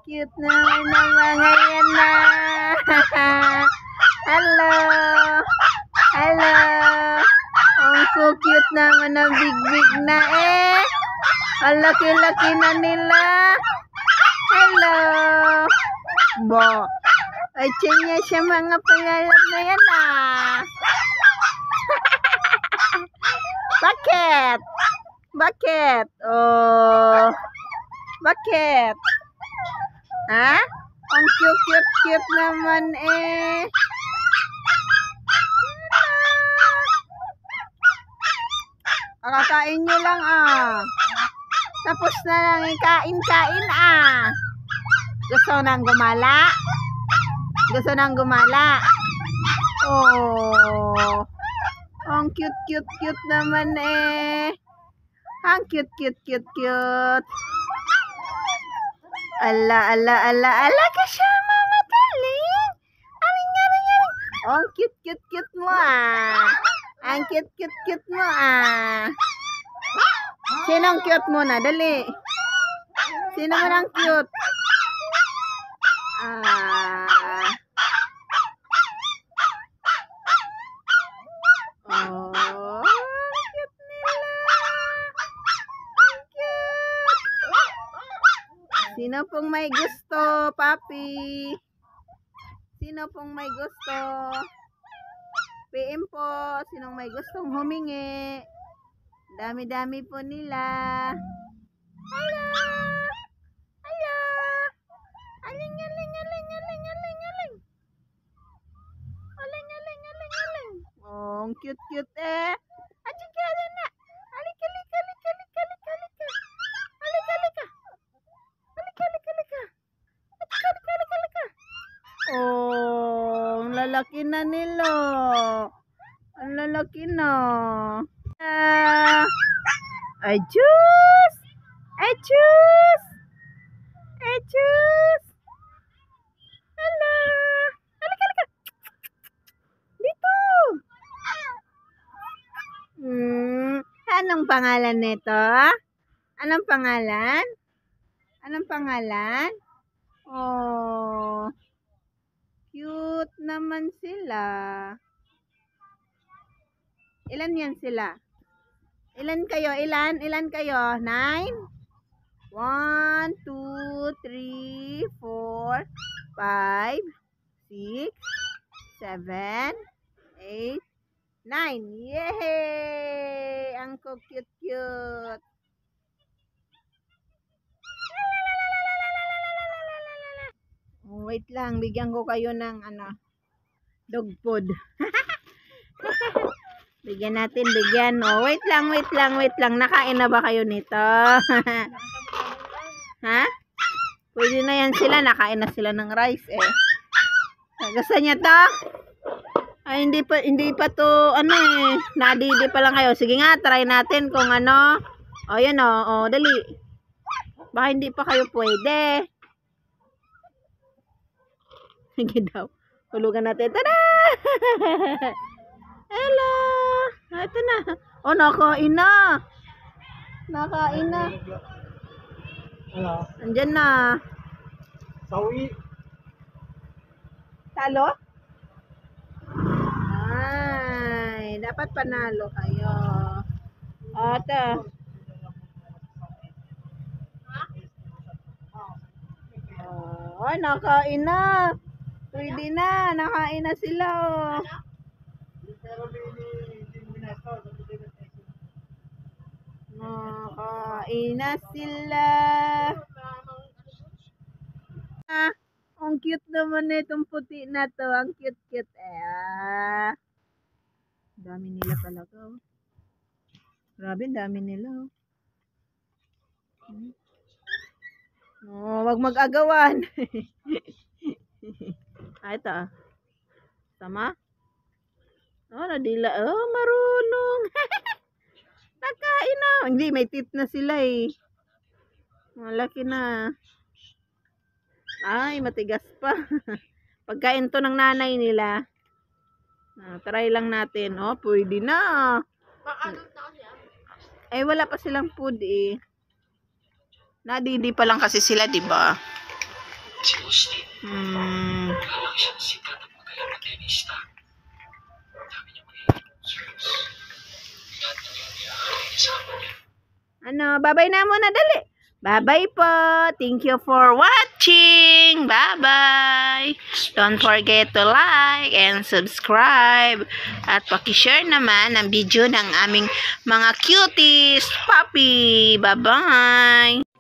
cute naman ng mga yan na. Hello. Hello. Ang cute naman ng big na eh. Ang laki-laki na nila. Hello. Bo. Ay, niya siya mga pangalap na yan ah. Bakit? Bakit? Oh. Bakit? Ha? Ang cute naman eh. Kakakain nyo lang ah. Tapos na lang ikain-kain ah. Gusto nang gumala? Gusto nang gumala? Oh. Ang cute naman eh. Ang cute. Ala kasama mataling. Aring. Ang cute mo ah. Ang cute mo ah. Sinong cute mo na? Dali. Sino man ang cute? Ah. Oh, cute nila. Ang cute. Sino pong may gusto, papi? Sino pong may gusto? PM po. Sinong may gustong humingi? Dami-dami po nila. Hello. Hello. Aling. Oh, ang cute eh. Halika na. Halika. Oh, ang lalaki na nila. Ang lalaki na. Ay, juice. Hello. Halika. Dito. Anong pangalan nito? Anong pangalan? Oh. Cute naman sila. Ilan yan sila? Ilan kayo? 9? 1, 2, 3, 4, 5, 6, 7, 8, 9. Yay! Ang cute. Oh, wait lang, bigyan ko kayo ng dog food. Bigyan. Oh, wait lang. Nakain na ba kayo nito? Ha? Pwede na yan sila. Nakain na sila ng rice eh. Gusto niya to? Ay, hindi pa to, nadidi pa lang kayo. Sige nga, try natin kung ano. O, yan o. O, dali. Baka hindi pa kayo pwede. Sige daw. Hulugan natin. Tada! Hello! Ito na. O, nakain na. Andyan na. Sawi. Talo? Ay, dapat panalo kayo. Ate. Oh, nakain na. Pwede na. Nakain na sila. Oh. Nakain na sila. Ang cute naman itong puti na to. Ang cute eh. Dami nila talaga. Oh. Grabe, dami nila. Oh, wag mag-agawan. Ito. Tama? Oh, nadila. Oh, marunong. Nakain na. Hindi, may teeth na sila eh. Malaki na. Ay, matigas pa. Pagkain to ng nanay nila. Try lang natin. Oh, pwede na. Eh, wala pa silang food eh. Nadidi pa lang kasi sila, di ba? Si Austin, Hmm. wala siyang sikat at magaling na tenista. Sabi niya magiging sponsors. Lahat ng yung iaari kasama niya. Ano, babay na muna, dali. Bye-bye po. Thank you for watching. Bye-bye. Don't forget to like and subscribe. At pakishare naman ang video ng aming mga cuties. Puppy. Bye-bye.